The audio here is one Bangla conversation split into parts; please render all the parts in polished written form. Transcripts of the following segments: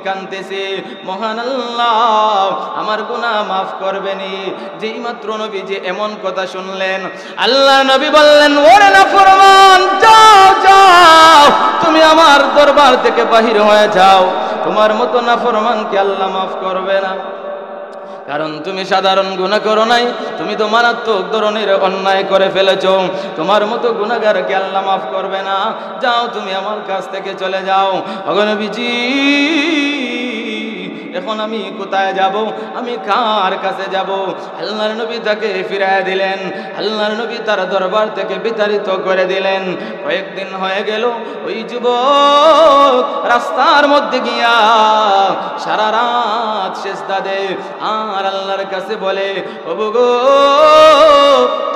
কাঁদতেছে, মহান আল্লাহ আমার গুনাহ মাফ করবেনি। যেই মাত্র নবীজি এমন কথা শুনলেন, আল্লাহ নবী বললেন, ওরে নাফরমান, যাও যাও, তুমি আমার দরবার থেকে বাহির হয়ে যাও। তোমার মতো নাফরমানকে আল্লাহ মাফ করবে না, কারণ তুমি সাধারণ গুনাহ করো নাই, তুমি তো মারাত্মক ধরনের অন্যায় করে ফেলেছো। তোমার মতো গুনাহগারকে আল্লাহ মাফ করবে না, যাও তুমি আমার কাছ থেকে চলে যাও। ওগো নবীজি, এখন আমি কোথায় যাব? আমি কার কাছে যাব? আল্লাহর নবী তাকে ফিরায় দিলেন। আল্লাহর নবী তার দরবার থেকে বিতাড়িত করে দিলেন। কয়েকদিন হয়ে গেল, ওই যুবক রাস্তার মধ্যে গিয়া সারা রাত সিজদা দেয় আর আল্লাহর কাছে বলে, ওগো গো,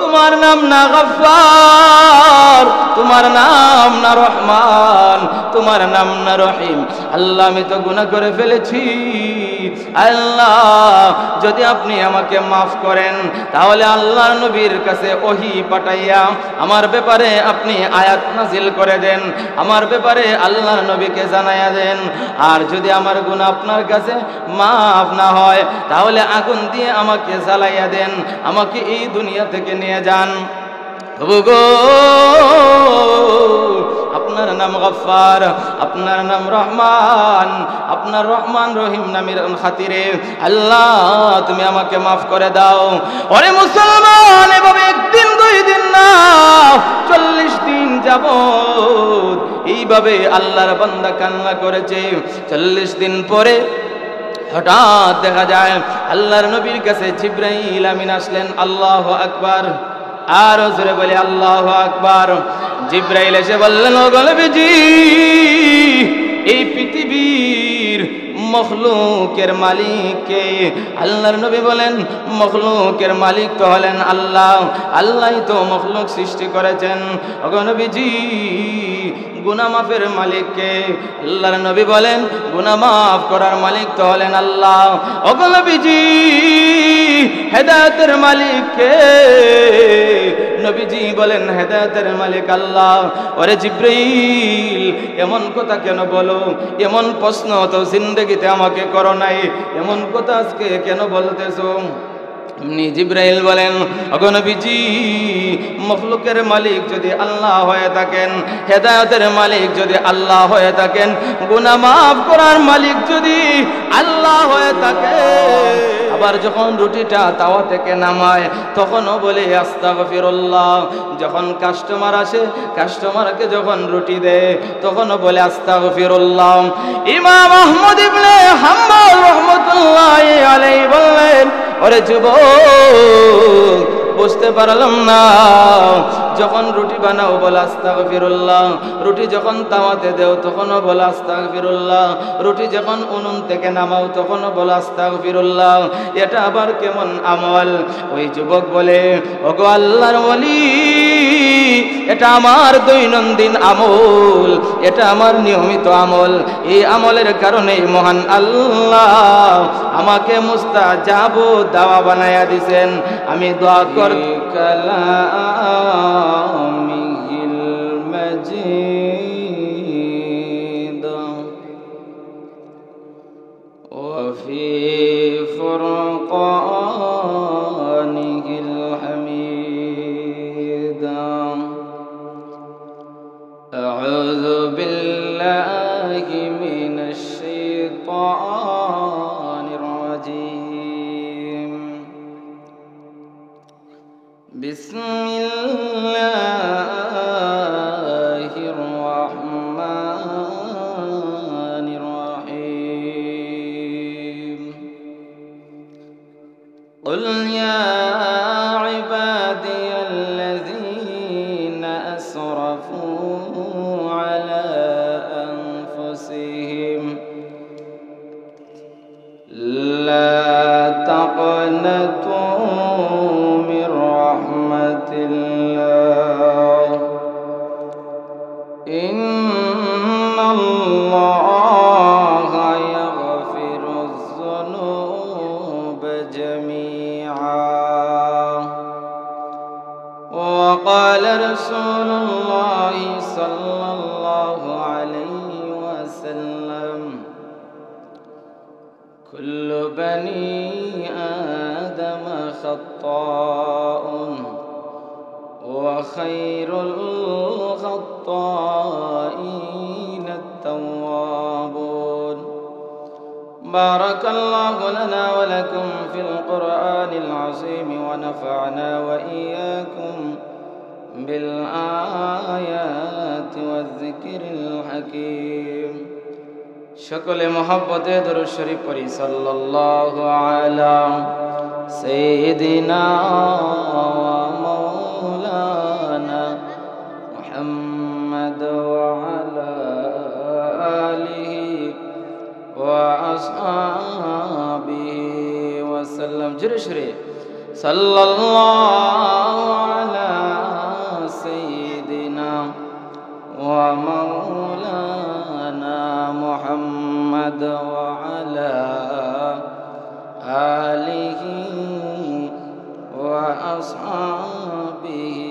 তোমার নাম না গফফার, তোমার নাম না রহমান, তোমার নাম না রহিম। আল্লাহ আমি তো গুনাহ করে ফেলেছি, আল্লাহ যদি আপনি আমাকে মাফ করেন তাহলে আল্লাহর নবীর কাছে ওহী পাঠাইয়া আমার ব্যাপারে আপনি আয়াত নাজিল করে দেন, আমার ব্যাপারে আল্লাহর নবীকে জানাইয়া দেন। আর যদি আমার গুনাহ আপনার কাছে মাফ না হয় তাহলে আগুন দিয়ে আমাকে জ্বালাইয়া দেন, আমাকে এই দুনিয়া থেকে নিয়ে যান। ওগো, আপনার নাম গফফার, আপনার নাম রহমান, আপনার রহমান রহিম নামের খাতিরে আল্লাহ তুমি আমাকে মাফ করে দাও। ওরে মুসলমান, এভাবে একদিন দুই দিন না, 40 দিন যাবত এইভাবে আল্লাহর বান্দা কান্না করেছে। 40 দিন পরে হঠাৎ দেখা যায় আল্লাহর নবীর কাছে জিবরাইল আমিন আসলেন। আল্লাহু আকবার, আর জোরে বলে আল্লাহু আকবার। জিবরাইল এসে বললেন, ও নবীজি, এই পৃথিবীর মখলুকের মালিক কে? আল্লাহর নবী বলেন, মখলুকের মালিক তো হলেন আল্লাহ, আল্লাহই তো মখলুক সৃষ্টি করেছেন। ও নবীজি, গুনাহ মাফের মালিক কে? আল্লাহর নবী বলেন, গুনাহ মাফ করার মালিক তো হলেন আল্লাহ। ও নবীজি, হেদায়েতের মালিক কে? নবীজি বলেন, হেদায়েতের মালিক আল্লাহ। ওরে জিবরাইল, এমন কথা কেন বলো? এমন প্রশ্ন তো জিন্দেগিতে আমাকে করো নাই, এমন কথা আজকে কেন বলতেছো? জিবরাইল বলেন, ওগো নবীজি, মখলুকের মালিক যদি আল্লাহ হয়ে থাকেন, হেদায়েতের মালিক যদি আল্লাহ হয়ে থাকেন, গুনাহ মাফ করার মালিক যদি আল্লাহ হয়ে থাকে, আবার যখন রুটিটা তাওয়া থেকে নামায় তখনও বলে আস্তাগফিরুল্লাহ। যখন কাস্টমার আসে, কাস্টমারকে যখন রুটি দেয় তখনও বলে আস্তাগফিরুল্লাহ। ইমাম আহমদ ইবনে হাম্বল রাহমাতুল্লাহি আলাইহি বললেন, ওরে যুবক, বুঝতে পারলাম না, যখন রুটি বানাও বল আস্তাগফিরুল্লাহ, রুটি যখন তাওয়াতে দেও তখনও বল আস্তাগফিরুল্লাহ, রুটি যখন উনুন থেকে নামাও তখনও বল আস্তাগফিরুল্লাহ, এটা আবার কেমন আমল? ওই যুবক বলে, ওগো আল্লাহর ওলি, এটা আমার দৈনন্দিন আমল, এটা আমার নিয়মিত আমল। এই আমলের কারণে মহান আল্লাহ আমাকে মুস্তাজাব দাওয়া বানায়া দিবেন। আমি দোয়া করি কালামিল মাজিদ ওয়া ফি ফুরকানিল হামিদ। আউযু বিল্লাহি মিনাশ শাইতানির রাজিম। বিসমিল্লাহির রহমানির রহিম। কুল ইয়া ইবাদিয়াল্লাযীনা আসরাফু আলা আনফুসিহিম লা তাকনাতু মির রাহমাতিল্লাহ ইন্নাল্লাহা ইয়াগফিরুয যুনুবা জামিআ। ওয়া ক্বালা রাসূলুল্লাহি সাল্লাল্লাহু আলাইহি ওয়াসাল্লাম كل بني آدم خطاء وخير الخطائين التوابون. بارك الله لنا ولكم في القرآن العظيم ونفعنا وإياكم بالآيات والذكر الحكيم. সকলে মহব্বতে দরুদ শরীফ পড়ি সাল্লাল্লাহু আলা সাইয়্যিদিনা ওয়া মাওলানা মুহাম্মদ ওয়া আলা আলিহি ওয়া আসহাবিহি ওয়া সাল্লাম। জোরে জোরে সাল্লাল্লাহু আলা সাইয়্যিদিনা ওয়া মাওলানা মুহাম্মদ ওয়া আলা আলিহি ওয়া আসহাবিহি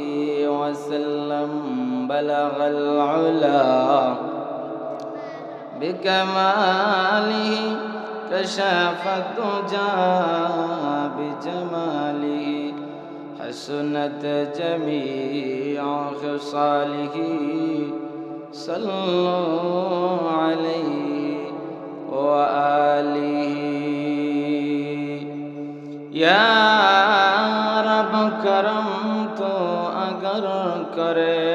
ওয়া সাল্লাম। বালাগাল উলা বিকামালিহি কাশাফাত দুজা বিজামালিহি حسنت جميع خصاله صلوا عليه وآله या रब करम तो अगर करे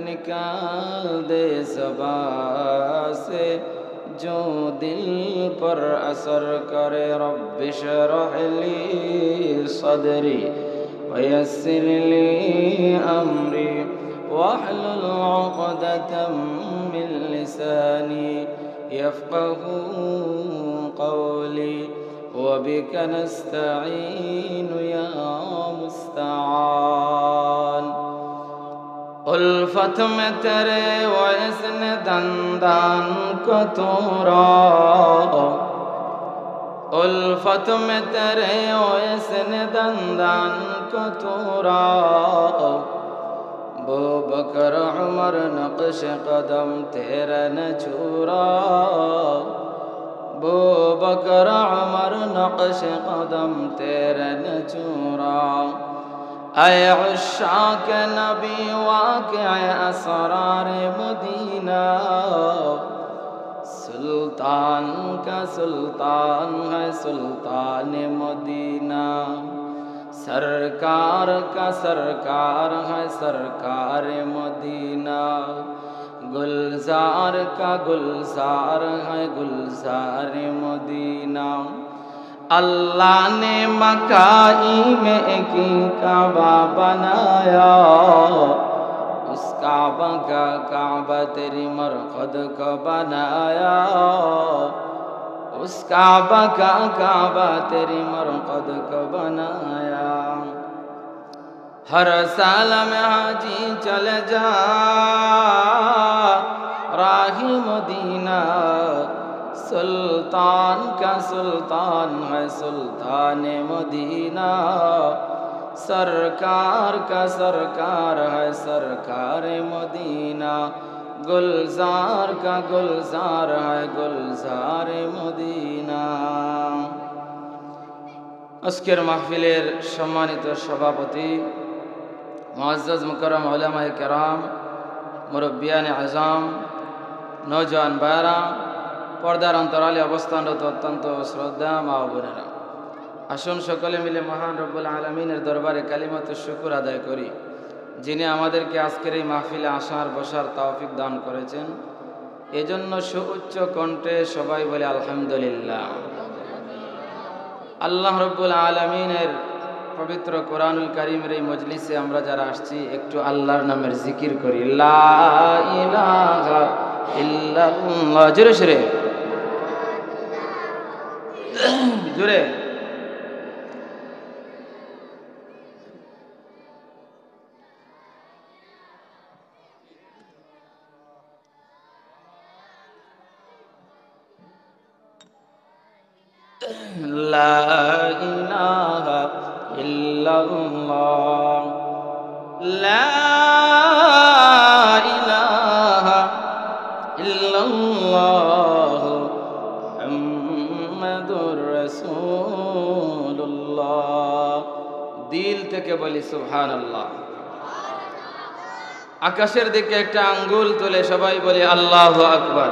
निकाल दे ज़बान से जो दिल पर असर करे। रब्बिशरह ली सदरी वयस्सिर ली अमरी वाहलुल उक़दतम मिन लिसानी यफ़क़हू क़ौली वबिक नस्तईन या मुस्तआन। उल्फत में तेरे वैसन दंदान को तोरा, उल्फत में तेरे वैसन दंदान को तोरा। बो बकर उमर नक्श कदम तेरा न छूरा, बो बकर उमर नक्श कदम तेरा न छूरा। ऐ उश्शाक़ नबी वाक़िअ असरार मदीना, सुल्तान का सुल्तान है सुल्तान मदीना। सरकार का सरकार है सरकार मदीना। गुलजार का गुलजार है गुलजार मदीना। अल्लाह ने मकाई में एक काबा बनाया, उस काबा का काबा तेरी मरकद को बनाया, उस काबा का काबा तेरी मरकद को बनाया। हर साल में हाजी चले जा राही मदीना। सुल्तान का सुल्तान है सुल्तान मदीना। सरकार का सरकार है सरकार मदीना। गुलजार का गुलजार है गुलजार मदीना। আজকের মাহফিলের সম্মানিত সভাপতি মুআজ্জাজ মুকাররম উলামায়ে কেরাম, মুরব্বিয়ানে আযম, নওজোয়ান ভাইরা, পর্দার অন্তরালে অবস্থানরত অত্যন্ত শ্রদ্ধা মা ও বোনেরা, আসুন সকলে মিলে মহান রব্বুল আলামিনের দরবারে কালিমাতুশ শুকর আদায় করি, যিনি আমাদেরকে আজকের এই মাহফিলে আসার বসার তৌফিক দান করেছেন। এজন্য সুউচ্চ কণ্ঠে সবাই বলে আলহামদুলিল্লাহ। আল্লাহ রব্বুল আলামিনের পবিত্র কোরআনুল কারীমের এই মজলিসে আমরা যারা আসছি, একটু আল্লাহর নামের জিকির করি। লা ইলাহা ইল্লাল্লাহ। জোরে জোরে জোরে। লা ইলাহা ইল্লাল্লাহ, লা ইলাহা ইল্লাল্লাহ, মুহাম্মাদুর মুহাম্মাদুর রাসূলুল্লাহ। দিল থেকে বলি সুবহানাল্লাহ। আকাশের দিকে একটা আঙ্গুল তুলে সবাই বলি আল্লাহু আকবার।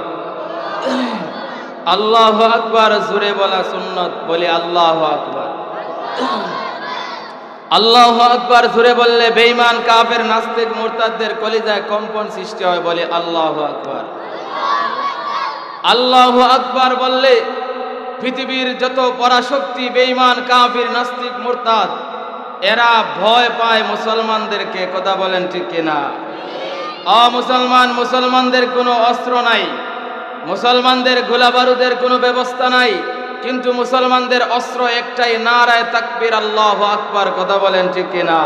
আল্লাহু আকবার জোরে বলা সুন্নাত, বলি আল্লাহু আকবার। আল্লাহু আকবার জোরে বললে বেঈমান কাফের নাস্তিক মুরতাদদের কলিজায় কম্পন সৃষ্টি হয়, বলে আল্লাহু আকবার। আল্লাহু আকবার বললে পৃথিবীর যত পরাশক্তি বেঈমান কাফির নাস্তিক মুরতাদ এরা ভয় পায় মুসলমানদেরকে। কথা বলেন ঠিক কিনা? মুসলমানদের কোনো অস্ত্র নাই, মুসলমানদের গোলা বারুদের কোনো ব্যবস্থা নাই, কিন্তু মুসলমানদের অস্ত্র একটাই, নারায়ে তাকবীর আল্লাহু আকবার। কথা বলেন ঠিক কিনা?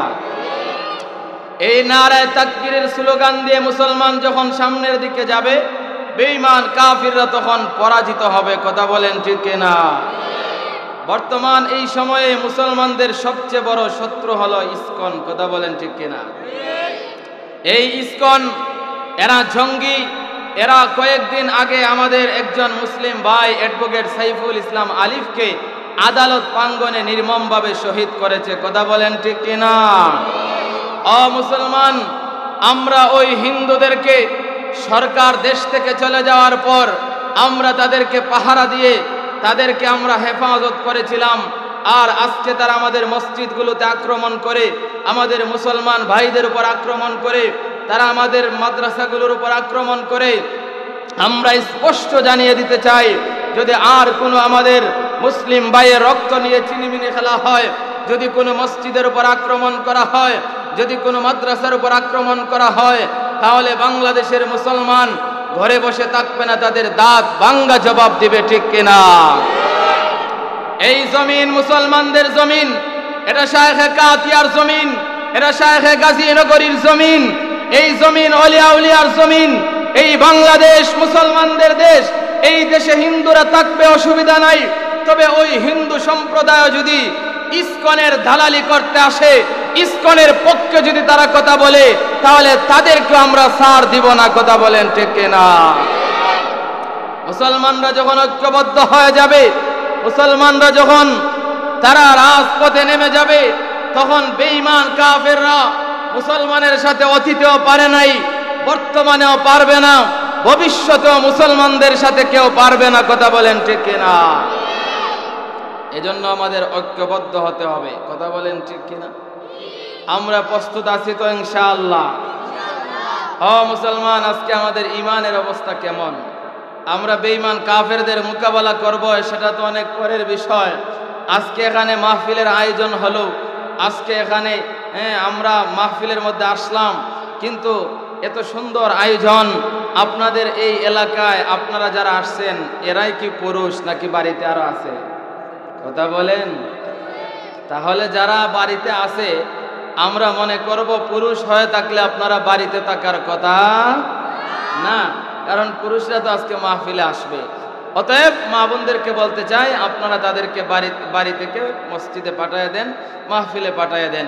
এই নারায়ে তাকবীরের স্লোগান দিয়ে মুসলমান যখন সামনের দিকে যাবে বেঈমান কাফিররা তখন পরাজিত হবে। কথা বলেন ঠিক কিনা? বর্তমান এই সময়ে মুসলমানদের সবচেয়ে বড় শত্রু হলো ইসকন। কথা বলেন ঠিক কিনা? এই ইসকন এরা জঙ্গি। এরা কয়েকদিন আগে আমাদের একজন মুসলিম ভাই অ্যাডভোকেট সাইফুল ইসলাম আলিফকে আদালত প্রাঙ্গণে নির্মমভাবে শহীদ করেছে। কথা বলেন ঠিক কিনা? মুসলমান, আমরা ওই হিন্দুদেরকে সরকার দেশ থেকে চলে যাওয়ার পর আমরা তাদেরকে পাহারা দিয়ে তাদেরকে আমরা হেফাজত করেছিলাম, আর আজকে তারা আমাদের মসজিদগুলোতে আক্রমণ করে, আমাদের মুসলমান ভাইদের উপর আক্রমণ করে, তারা আমাদের মাদ্রাসাগুলোর উপর আক্রমণ করে। আমরা স্পষ্ট জানিয়ে দিতে চাই, যদি আর কোনো আমাদের মুসলিম ভাইয়ের রক্ত নিয়ে চিনিমিনি খেলা হয়, যদি কোনো মসজিদের উপর আক্রমণ করা হয়, যদি কোনো মাদ্রাসার উপর আক্রমণ করা হয়, তাহলে বাংলাদেশের মুসলমান ঘরে বসে থাকবে না, তাদের দাঁত ভাঙ্গা জবাব দিবে। ঠিক কিনা? এই জমিন মুসলমানদের জমিন, এটা শায়েখে কাতিয়ার জমিন, এটা শায়েখে গাজীনগরীর জমিন, এই জমিন আউলিয়া উলিয়ার জমিন, এই বাংলাদেশ মুসলমানদের দেশ। এই দেশে হিন্দুরা থাকবে, অসুবিধা নাই, তবে ওই হিন্দু সম্প্রদায় যদি ইসকনের দালালি করতে আসে, ইসকনের পক্ষে যদি তারা কথা বলে, তাহলে তাদেরকে আমরা ছাড় দিব না। কথা বলেন ঠিক কিনা? মুসলমানরা যখন ঐক্যবদ্ধ হয়ে যাবে, মুসলমানরা যখন তারা রাজপথে নেমে যাবে, তখন বেঈমান কাফেররা মুসলমানের সাথে অতীতেও পারে নাই, বর্তমানেও পারবে না, ভবিষ্যতেও মুসলমানদের সাথে কেউ পারবে না। কথা বলেন ঠিক কিনা? এজন্য আমাদের ঐক্যবদ্ধ হতে হবে। কথা বলেন ঠিক কিনা? আমরা প্রস্তুত আছি তো ইনশাআল্লাহ? মুসলমান, আজকে আমাদের ইমানের অবস্থা কেমন? আমরা বেঈমান কাফেরদের মোকাবেলা করব, সেটা তো অনেক পরের বিষয়। আজকে এখানে মাহফিলের আয়োজন হলো, আজকে এখানে আমরা মাহফিলের মধ্যে আসলাম, কিন্তু এত সুন্দর আয়োজন আপনাদের এই এলাকায় আপনারা যারা আসছেন, এরাই কি পুরুষ নাকি বাড়িতে আরো আছে? কথা বলেন। তাহলে যারা বাড়িতে আছে আমরা মনে করব পুরুষ হয়ে থাকলে আপনারা বাড়িতে থাকার কথা না, কারণ পুরুষরা তো আজকে মাহফিলে আসবে। অতএব মা বোনদেরকে বলতে চাই, আপনারা তাদেরকে বাড়ি থেকে মসজিদে পাঠিয়ে দেন, মাহফিলে পাঠিয়ে দেন।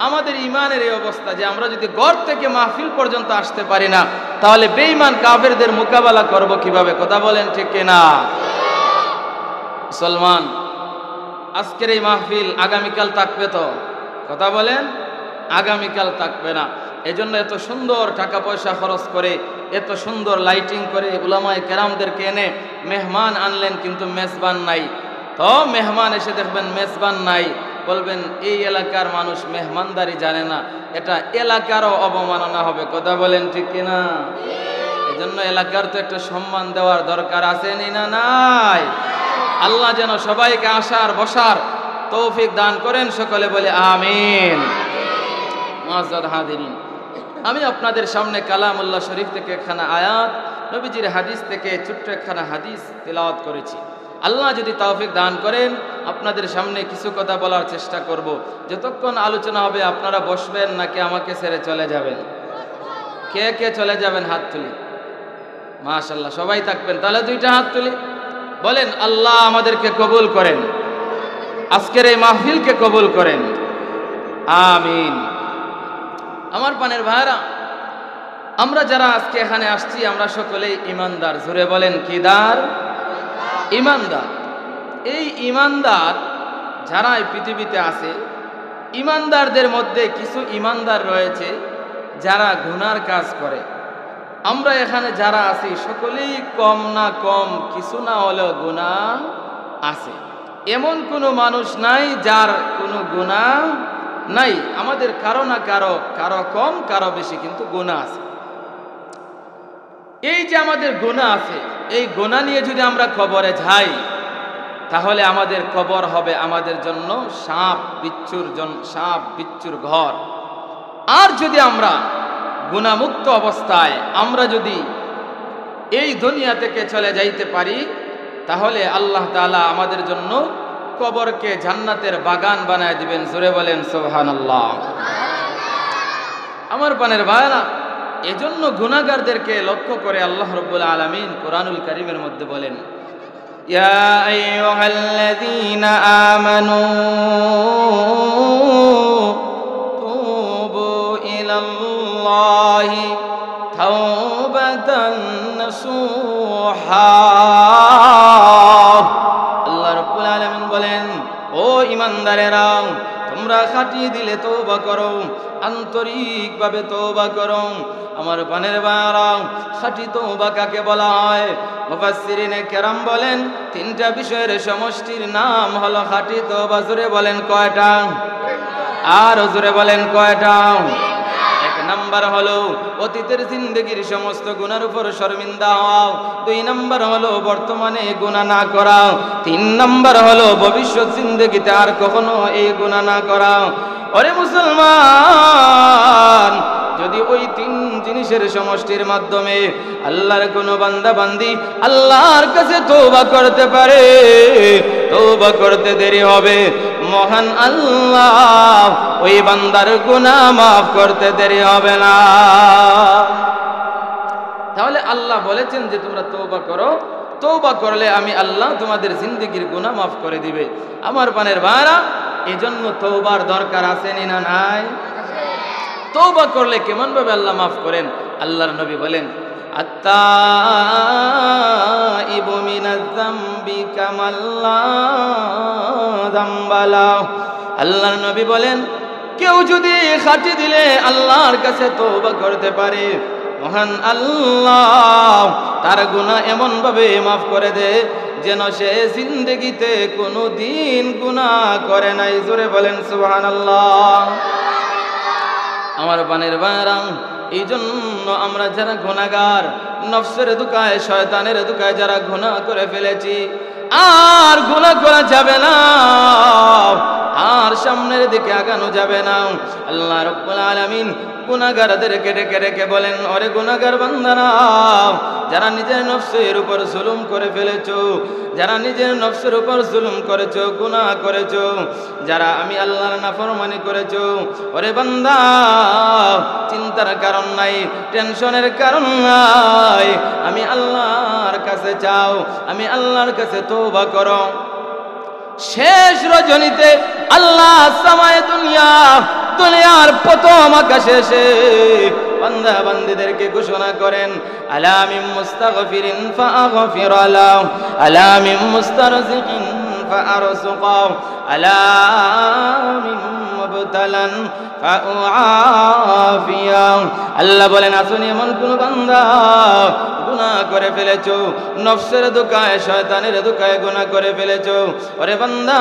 আমাদের ইমানের এই অবস্থা যে আমরা যদি ঘর থেকে মাহফিল পর্যন্ত আসতে পারি না, তাহলে বেঈমান কাফেরদের মোকাবেলা করব কিভাবে? কথা বলেন ঠিক কিনা? মুসলমান, আজকের এই মাহফিল আগামীকাল থাকবে তো? কথা বলেন। আগামীকাল থাকবে না। এজন্য এত সুন্দর টাকা পয়সা খরচ করে, এত সুন্দর লাইটিং করে উলামায়ে কেরামদেরকে এনে মেহমান আনলেন, কিন্তু মেজবান নাই। তো মেহমান এসে দেখবেন মেজবান নাই, বলবেন এই এলাকার মানুষ মেহমানদারি জানে না, এটা এলাকারও অবমাননা হবে। কথা বলেন ঠিক কিনা? এজন্য এলাকার তো একটা সম্মান দেওয়ার দরকার আছে না নাই? আল্লাহ যেন সবাইকে আসার বসার তৌফিক দান করেন, সকলে বলে আমিন। মুআজ্জাদ হাজিরিন, আমি আপনাদের সামনে কালামুল্লাহ শরীফ থেকে একখানা আয়াত, নবীজির হাদিস থেকে ছোট্ট একখানা হাদিস তেলাওয়াত করেছি। আল্লাহ যদি তৌফিক দান করেন আপনাদের সামনে কিছু কথা বলার চেষ্টা করব। যতক্ষণ আলোচনা হবে আপনারা বসবেন নাকি আমাকে ছেড়ে চলে যাবেন? কে কে চলে যাবেন হাত তুলি? মাশাআল্লাহ, সবাই থাকবেন। তাহলে দুইটা হাত তুলি, বলেন আল্লাহ আমাদেরকে কবুল করেন, আজকের এই মাহফিলকে কবুল করেন, আমিন। আমার পানের ভাইরা, আমরা যারা আজকে এখানে আসছি আমরা সকলেই ইমানদার। জোরে বলেন কি দার? ইমানদার। এই ইমানদার যারা এই পৃথিবীতে আছে, ইমানদারদের মধ্যে কিছু ইমানদার রয়েছে যারা গুনার কাজ করে। আমরা এখানে যারা আছি সকলেই কম না কম কিছু না হলেও গুনাহ আছে। এমন কোনো মানুষ নাই যার কোনো গুনাহ নাই। আমাদের কারো না কারো, কারো কম কারো বেশি, কিন্তু গুনাহ আছে। এই যে আমাদের গুনাহ আছে, এই গুনাহ নিয়ে যদি আমরা কবরে যাই তাহলে আমাদের কবর হবে আমাদের জন্য সাপ বিচ্ছুর ঘর। আর যদি আমরা গুনাহমুক্ত অবস্থায় আমরা যদি এই দুনিয়া থেকে চলে যাইতে পারি তাহলে আল্লাহ তাআলা আমাদের জন্য কবরকে জান্নাতের বাগান বানায় দিবেন। জোরে বলেন সুবহানাল্লাহ। আমার পানের ভাইরা, এজন্য গুনাহগারদেরকে লক্ষ্য করে আল্লাহ রাব্বুল আলামিন কোরআনুল কারীমের মধ্যে বলেন, ইয়া আইয়ুহাল্লাযীনা আমানু তুবু ইলাল্লাহি তাওবাতান নাসুহা। আল্লাহ রাব্বুল আলামিন বলেন, ও ঈমানদারেরা, তোমরা খাঁটি দিলে তওবা করো, আন্তরিকভাবে তওবা করো। আমার পানের ভাইরা, খাঁটি তওবা কাকে বলা হয়? মুফাসসিরিনে কেরাম বলেন তিনটা বিষয়ের সমষ্টির নাম হলো খাঁটি তওবা। জোরে বলেন কয়টা? আর জোরে বলেন কয়টা? এক নাম্বার হলো অতীতের জিন্দেগির সমস্ত গুনার উপর শর্মিন্দা হওয়া। দুই নাম্বার হলো বর্তমানে গুনাহ না করা। তিন নাম্বার হলো ভবিষ্যৎ জিন্দেগিতে আর কখনো এই গুনাহ না করা। ওরে মুসলমান, যদি ওই তিন জিনিসের সমষ্টির মাধ্যমে আল্লাহর কোনো বান্দা বান্দি আল্লাহর কাছে তওবা করতে পারে, তওবা করতে দেরি হবে, মহান আল্লাহ ওই বান্দার গুনাহ মাফ করতে দেরি হবে না। তাহলে আল্লাহ বলেছেন যে তোমরা তওবা করো, তওবা করলে আমি আল্লাহ তোমাদের জিন্দেগির গুনাহ মাফ করে দিবে। আমার পানের ভাইরা, এজন্য তওবার দরকার আছে না নাই? তওবা করলে কেমন ভাবে আল্লাহ মাফ করেন? আল্লাহর নবী বলেন, আত্তাইবু মিনাজ যামবি কামাল্লা যামবালা। আল্লাহর নবী বলেন, কেউ যদি খাঁটি দিলে আল্লাহর কাছে তওবা করতে পারে, মহান আল্লাহ তার গুনাহ এমন ভাবে মাফ করে দেয় যেন সে জিন্দেগিতে কোনো দিন গুনাহ করে নাই। জোরে বলেন সুবহানাল্লাহ। আমার পানের ভাইরা, এই জন্য আমরা যারা গুনাহগার, নফসের ধোঁকায় শয়তানের ধোঁকায় যারা গুনাহ করে ফেলেছি, আর গুনাহ করা যাবে না, আর সামনের দিকে আগানো যাবে না। আল্লাহ রাব্বুল আলামিন গুনাহগারদেরকে ডেকে ডেকে বলেন, ওরে গুনাহগার বান্দারা, যারা নিজের নফসের উপর জুলুম করে ফেলেছো, যারা নিজের নফসের উপর জুলুম করেছো, গুনাহ করেছো, যারা আমি আল্লাহর নাফরমানি করেছো, ওরে বান্দা, চিন্তার কারণ নাই, টেনশনের কারণ নাই, আমি আল্লাহর কাছে যাও, আমি আল্লাহর কাছে তওবা করো। শেষ রজনীতে আল্লাহ সামায়ে দুনিয়ার প্রথম আকাশে এসে বান্দা বান্দীদেরকে ঘোষণা করেন, আলা মিন মুস্তাগফিরিন ফাআগফির লাহু, আলা মিন মুস্তারজিকিন ফাআরযুকহু, আলা মিন মুবতালান ফাউআফিয়াহু। আল্লাহ বলেন, আসুন এমন কোন বান্দা গুনাহ করে ফেলেছো, নফসের ধোঁকায় শয়তানের ধোঁকায় গুনাহ করে ফেলেছো, ওরে বান্দা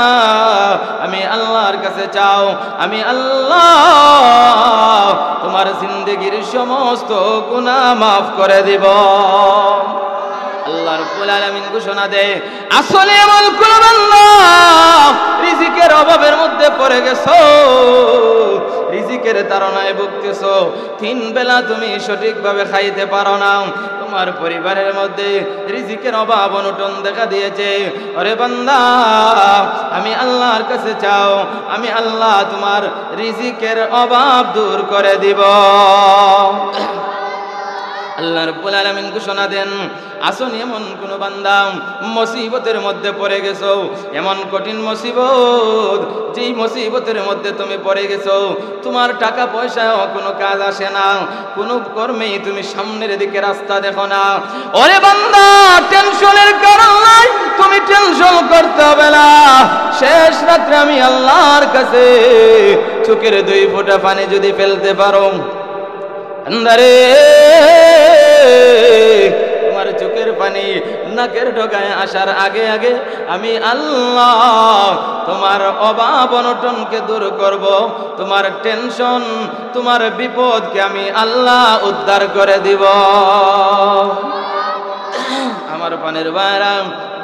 আমি আল্লাহর কাছে চাও, আমি আল্লাহ তোমার জিন্দেগির সমস্ত গুনাহ মাফ করে দিব। আল্লাহ রাব্বুল আলামিন ঘোষণা দেয়, আসলে এমন কোন বান্দা রিজিকের অভাবের মধ্যে পড়ে গেছো, রিজিকের তাড়নায় ভুগতেছো, তিন বেলা তুমি সঠিকভাবে খাইতে পারো না, তোমার পরিবারের মধ্যে রিজিকের অভাব অনটন দেখা দিয়েছে, ওরে বান্দা আমি আল্লাহর কাছে চাও, আমি আল্লাহ তোমার রিজিকের অভাব দূর করে দিব। আল্লাহ রাব্বুল আলামিন ঘোষণা দেন, আসুন এমন কোন বান্দা মুসিবতের মধ্যে পড়ে গেছো, এমন কঠিন মুসিবত, যেই মুসিবতের মধ্যে তুমি পড়ে গেছো, তোমার টাকা পয়সাও কোনো কাজ আসে না, কোনো কর্মেই তুমি সামনের দিকে রাস্তা দেখো না। ওরে বান্দা, টেনশনের কারণ নাই, তুমি টেনশন করতে হবে না। শেষ রাত্রে আমি আল্লাহর কাছে চোখের 2 ফোঁটা পানি যদি ফেলতে পারো, আন্দারে তোমার চোখের পানি নাকের ডগায় আসার আগে আগে আমি আল্লাহ তোমার অভাব অনটনকে দূর করব, তোমার টেনশন, তোমার বিপদকে আমি আল্লাহ উদ্ধার করে দিব। আমার পানের ভাইরা,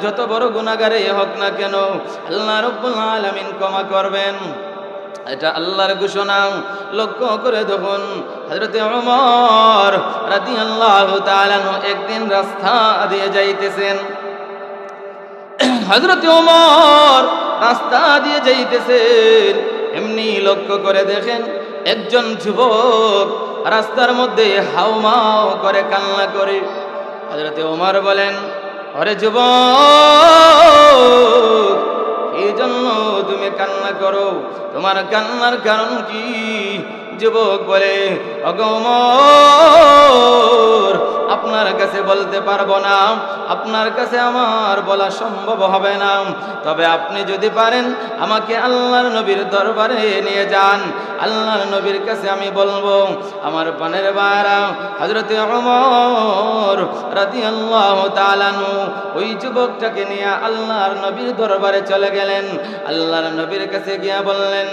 যত বড় গুনাহগারই হোক না কেন আল্লাহ রাব্বুল আলামিন ক্ষমা করবেন, এটা আল্লাহর ঘোষণা। লক্ষ্য করে দেখুন, হযরত ওমর রাদিয়াল্লাহু তাআলা একদিন রাস্তা দিয়ে যাইতেছেন। হযরত ওমর রাস্তা দিয়ে যাইতেছেন, এমনি লক্ষ্য করে দেখেন একজন যুবক রাস্তার মধ্যে হাউমাউ করে কান্না করে। হযরত ওমর বলেন, ওরে যুবক, এই জন্য তুমি কান্না করো, তোমার কান্নার কারণ কি? যুবক বলে, ওগো ওমর, আপনার কাছে বলতে পারবো না, আপনার কাছে আমার বলা সম্ভব হবে না, তবে আপনি যদি পারেন আমাকে আল্লাহর নবীর দরবারে নিয়ে যান, আল্লাহর নবীর কাছে আমি বলবো। আমার পানের ভাইরা, হযরত ওমর রাদিয়াল্লাহু তাআলা ওই যুবকটাকে নিয়ে আল্লাহর নবীর দরবারে চলে গেলেন। আল্লাহর নবীর কাছে গিয়ে বললেন,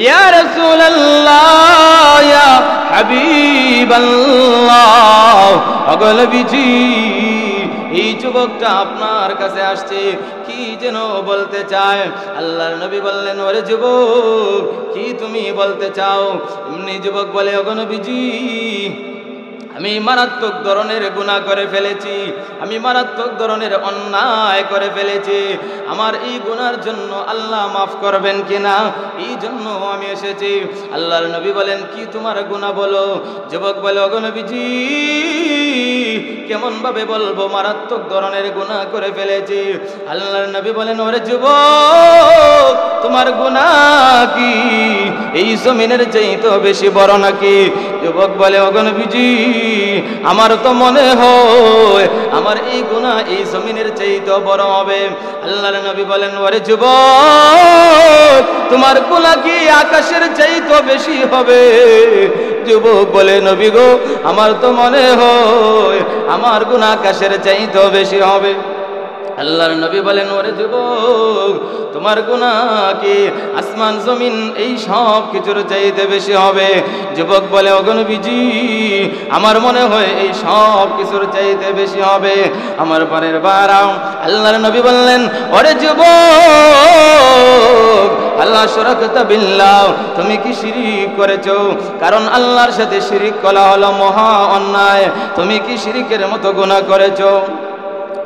ইয়া রাসূলুল্লাহ, ইয়া হাবিবাল্লাহ, ওগো নবীজি, এই যুবকটা আপনার কাছে আসছে, কি যেন বলতে চায়। আল্লাহর নবী বললেন, ওরে যুবক, কি তুমি বলতে চাও? এমনি যুবক বলে, ওগো নবীজি, আমি মারাত্মক ধরনের গুনাহ করে ফেলেছি, আমি মারাত্মক ধরনের অন্যায় করে ফেলেছি, আমার এই গুনার জন্য আল্লাহ মাফ করবেন কিনা, এই জন্য আমি এসেছি। আল্লাহর নবী বলেন, কি তোমার গুনাহ বলো? যুবক বলে, ওগো নবীজি, কেমন ভাবে বলবো, মারাত্মক ধরনের গুনাহ করে ফেলেছি। আল্লাহর নবী বলেন, ওরে যুবক, তোমার গুনাহ কি এই জমিনের চাইতে বেশি বড় নাকি? যুবক বলে, ওগো নবীজি, আমার তো মনে হয় আমার এই গুনাহ এই জমিনের চাইতে বড় হবে। আল্লাহর নবী বলেন, ওরে যুবক, তোমার গুনাহ কি আকাশের চাইতে বেশি হবে? যুবক বলে, নবী গো, আমার তো মনে হয় আমার গুনাহ আকাশের চাইতে বেশি হবে। আল্লাহর নবী বলেন, ওরে যুবক, তোমার গুনাহ কি আসমান জমিন এই সব কিছুর চাইতে বেশি হবে? যুবক বলে, ওগো নবীজি, আমার মনে হয় এই সব কিছুর চাইতে বেশি হবে। আমার পরের বারাম আল্লাহর নবী বললেন, ওরে যুবক, আল্লাহ শরাকতা বিল্লাহ, তুমি কি শিরিক করেছো? কারণ আল্লাহর সাথে শিরিক করা হলো মহা অন্যায়। তুমি কি শিরিকের মতো গুনাহ করেছো?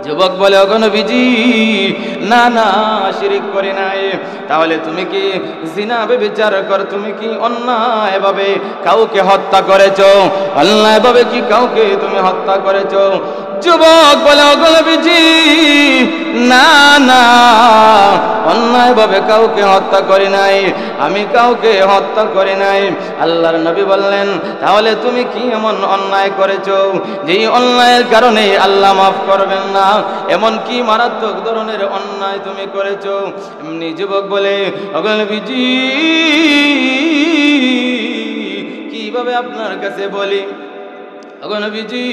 যুবক বলে, ওগো নবীজি, না না, শিরিক করি নাই। তাহলে তুমি কি জিনা ব্যভিচার কর, তুমি কি অন্যায়ভাবে কাউকে হত্যা করেছো? অন্যায়ভাবে কি কাউকে তুমি হত্যা করেছো? যুবক বলে, ওগো নবীজি, না না, অন্যায়ভাবে কাউকে হত্যা করি নাই, আমি কাউকে হত্যা করি নাই। আল্লাহর নবী বললেন, তাহলে তুমি কি এমন অন্যায় করেছো যেই অন্যায়ের কারণে আল্লাহ মাফ করবেন না? এমন কি মারাত্মক ধরনের অন্যায় তুমি করেছো? এমনি যুবক বলে, ওগো নবীজি, কিভাবে আপনার কাছে বলি? ওগো নবীজি,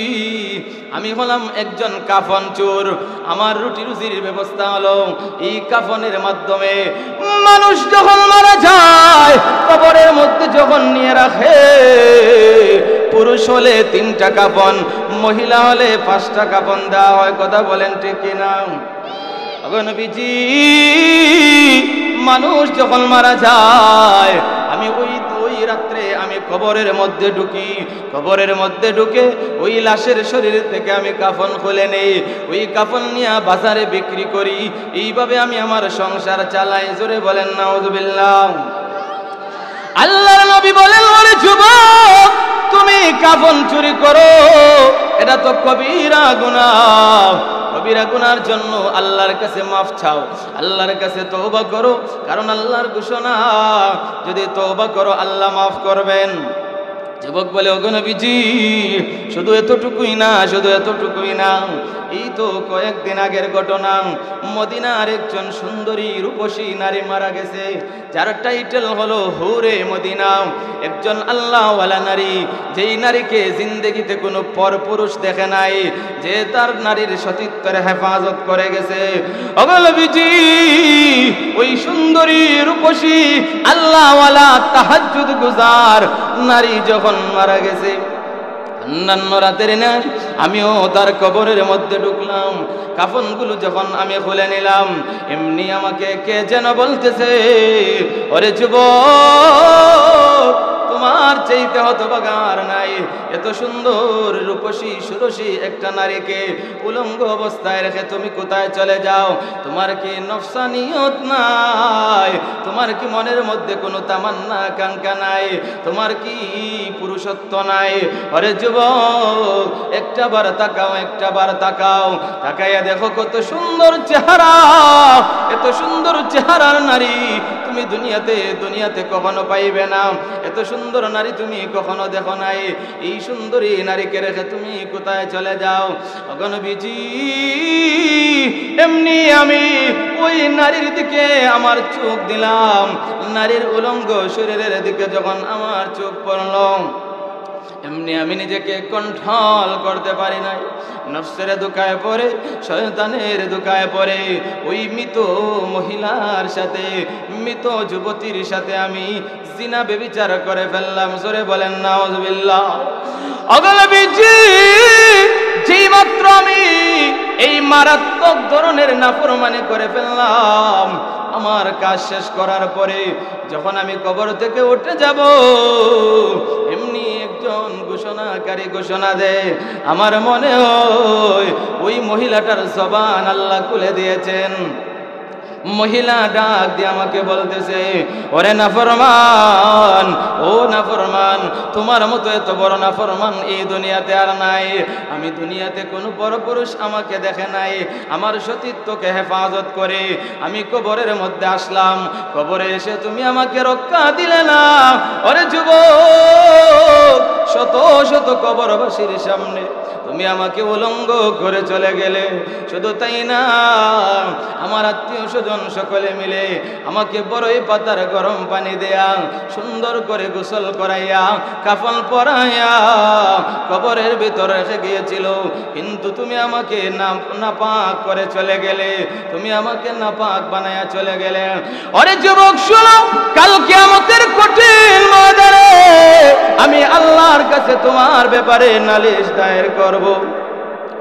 আমি হলাম একজন কাফন চোর। আমার রুটি রুজির ব্যবস্থা হলো এই কাফনের মাধ্যমে। মানুষ যখন মারা যায়, কবরের মধ্যে যখন নিয়ে রাখে, পুরুষ হলে 3টা কাফন, মহিলা হলে 5টা কাফন দেওয়া হয়। কথা বলেন ঠিক কিনা? ওগো নবীজি, মানুষ যখন মারা যায়, আমি ওই রাত্রে আমি কবরের মধ্যে ঢুকি, কবরের মধ্যে ঢুকে ওই লাশের শরীর থেকে আমি কাফন খুলে নেই, ওই কাফন নিয়ে বাজারে বিক্রি করি। এইভাবে আমি আমার সংসার চালাই। জোরে বলেন নাউজুবিল্লাহ। আল্লাহর নবী বলেন, ওরে যুবক, তুমি কাফন চুরি করো, এটা তো কবিরা গুনাহ। কবিরা গুনার জন্য আল্লাহর কাছে মাফ চাও, আল্লাহর কাছে তওবা করো, কারণ আল্লাহর ঘোষণা যদি তওবা করো আল্লাহ মাফ করবেন। যুবক বলে, ওগো নবীজি শুধু এতটুকুই না, শুধু এতটুকুই না, এই তো কয়েকদিন আগের ঘটনা, মদিনার একজন সুন্দরী রূপসী নারী মারা গেছে, যার টাইটেল হলো হুরে মদিনা। একজন আল্লাহওয়ালা নারী, যেই নারীকে জিন্দেগিতে কোনো পরপুরুষ দেখে নাই, যে তার নারীর সতীত্বের হেফাজত করে গেছে। ওগো নবীজি ওই সুন্দরী রূপসী আল্লাহওয়ালা তাহাজ্জুদ গুজার নারী যখন মারা গেছে, অন্যান্য রাতের না আমিও তার কবরের মধ্যে ঢুকলাম, কাফনগুলো যখন আমি খুলে নিলাম, এমনি আমাকে কে যেন বলতেছে, ওরে যুবক তোমার চাইতে হতভাগার নাই, এত সুন্দর রূপসী সুরসী একটা নারীকে উলঙ্গ অবস্থায় রেখে তুমি কোথায় চলে যাও? তোমার কি নফসানিয়ত নাই? তোমার কি মনের মধ্যে কোনো তামান্না আকাঙ্ক্ষা নাই? তোমার কি পুরুষত্ব নাই? আরে যুবক একটা বার তাকাও, একটা বার তাকাও, তাকাইয়া দেখো কত সুন্দর চেহারা, এত সুন্দর চেহারার নারী তুমি দুনিয়াতে কখনো পাইবে না। এত সুন্দর নারী তুমি কখনো দেখো নাই। এই সুন্দরী নারীকে রেখে তুমি কোথায় চলে যাও? ওগো নবীজি এমনি আমি ওই নারীর দিকে আমার চোখ দিলাম, নারীর উলঙ্গ শরীরের দিকে যখন আমার চোখ পড়ল, এমনি আমি নিজেকে কন্ট্রোল করতে পারি নাই। নফসের ধোঁকায় পড়ে, শয়তানের ধোঁকায় পড়ে ওই মৃত মহিলার সাথে, মৃত যুবতীর সাথে আমি জিনা ব্যভিচার করে ফেললাম। জোরে বলেন নাউজুবিল্লাহ। ওগো নবীজি যেই মাত্র আমি এই মারাত্মক ধরনের নাফরমানি করে ফেললাম, আমার কাজ শেষ করার পরে যখন আমি কবর থেকে উঠে যাব, এমনি একজন ঘোষণাকারী ঘোষণা দেয়, আমার মনে হয় ওই মহিলাটার জবান আল্লাহ খুলে দিয়েছেন। মহিলা ডাক দিয়ে আমাকে বলতেছে, ওরে নাফরমান, ও নাফরমান, তোমার মতো এত বড় নাফরমান এই দুনিয়াতে আর নাই। আমি দুনিয়াতে কোনো পরপুরুষ আমাকে দেখে নাই, আমার সতীত্বকে হেফাজত করে আমি কবরের মধ্যে আসলাম। কবরে এসে তুমি আমাকে রক্ষা দিলে না। ওরে যুবক, শত শত কবরবাসীর সামনে তুমি আমাকে উলঙ্গ করে চলে গেলে। শুধু তাই না, আমার আত্মীয় স্বজন সকলে মিলে আমাকে বড়ই পাতার গরম পানি দেয়া, সুন্দর করে গোসল করাইয়া, কাফন পরাইয়া কবরের ভিতরে রেখে গিয়েছিল। কিন্তু তুমি আমাকে নাপাক করে চলে গেলে, তুমি আমাকে নাপাক বানায়া চলে গেলে। ওরে যুবক শোনো, কাল কিয়ামতের কঠিন ময়দানে আমি আল্লাহর কাছে তোমার ব্যাপারে নালিশ দায়ের করব।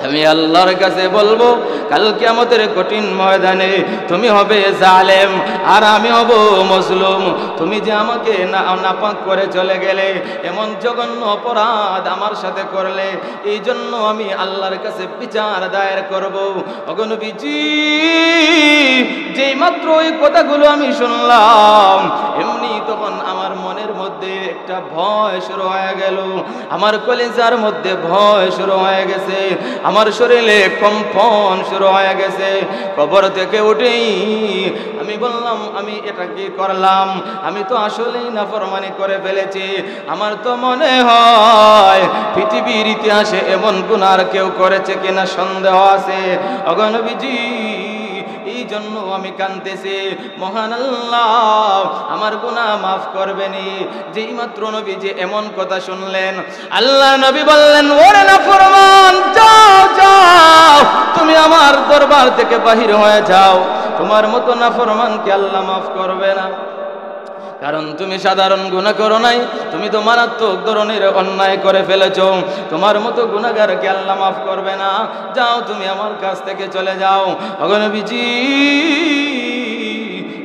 আমি আল্লাহর কাছে বলবো, কাল কিয়ামতের কঠিন ময়দানে তুমি হবে জালেম আর আমি হব মজলুম। তুমি যে আমাকে নাপাক করে চলে গেলে, এমন জঘন্য অপরাধ আমার সাথে করলে, এই জন্য আমি আল্লাহর কাছে বিচার দায়ের করব। ওগো নবীজি যেই মাত্র ওই কথাগুলো আমি শুনলাম, এমনি তখন আমার মনের মধ্যে একটা ভয় শুরু হয়ে গেল, আমার কলিজার মধ্যে ভয় শুরু হয়ে গেছে, আমার শরীরে কম্পন শুরু হয়ে গেছে। কবর থেকে উঠেই আমি বললাম, আমি এটা কি করলাম? আমি তো আসলেই নাফরমানি করে ফেলেছি। আমার তো মনে হয় পৃথিবীর ইতিহাসে এমন গুনাহ আর কেউ করেছে কিনা সন্দেহ আছে। ওগো নবীজি এই জন্য আমি কাঁদতেছি, মহান আল্লাহ আমার গুনাহ মাফ করবেনি। যেই মাত্র নবীজি এমন কথা শুনলেন, আল্লাহ নবী বললেন, ওরে নাফরমান, যাও যাও, তুমি আমার দরবার থেকে বাহির হয়ে যাও। তোমার মতো নাফরমানকে আল্লাহ মাফ করবে না, কারণ তুমি সাধারণ গুনাহ করো নাই, তুমি তো মারাত্মক ধরনের অন্যায় করে ফেলেছো। তোমার মতো গুনাহগারকে আল্লাহ মাফ করবে না, যাও তুমি আমার কাছ থেকে চলে যাও। ওগো নবীজি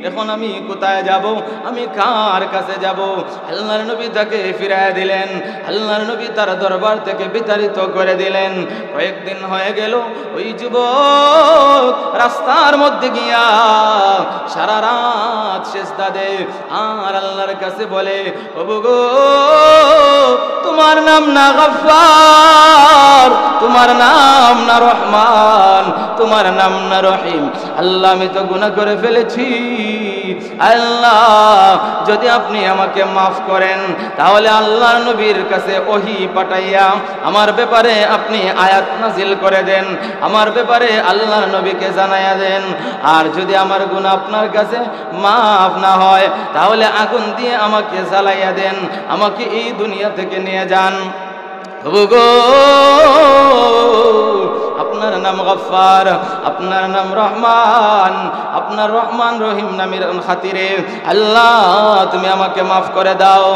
এখন আমি কোথায় যাব? আমি কার কাছে যাব? আল্লাহর নবী তাকে ফিরায় দিলেন, আল্লাহর নবী তার দরবার থেকে বিতাড়িত করে দিলেন। কয়েকদিন হয়ে গেল, ওই যুবক রাস্তার মধ্যে গিয়া সারা রাত সিজদা দেয় আর আল্লাহর কাছে বলে, ওগো গো, তোমার নাম না গফফার, তোমার নাম না রহমান, তোমার নাম না রহিম। আল্লাহ, আমি তো গুনাহ করে ফেলেছি, আল্লাহ যদি আপনি আমাকে মাফ করেন তাহলে আল্লাহর নবীর কাছে ওহী পাঠাইয়া আমার ব্যাপারে আপনি আয়াত নাজিল করে দেন, আমার ব্যাপারে আল্লাহর নবীকে জানাইয়া দেন। আর যদি আমার গুনাহ আপনার কাছে মাফ না হয় তাহলে আগুন দিয়ে আমাকে জ্বালাইয়া দেন, আমাকে এই দুনিয়া থেকে নিয়ে যান। ওগো, আপনার নাম গফফার, আপনার নাম রহমান, আপনার রহমান রহিম নামের খাতিরে আল্লাহ তুমি আমাকে মাফ করে দাও।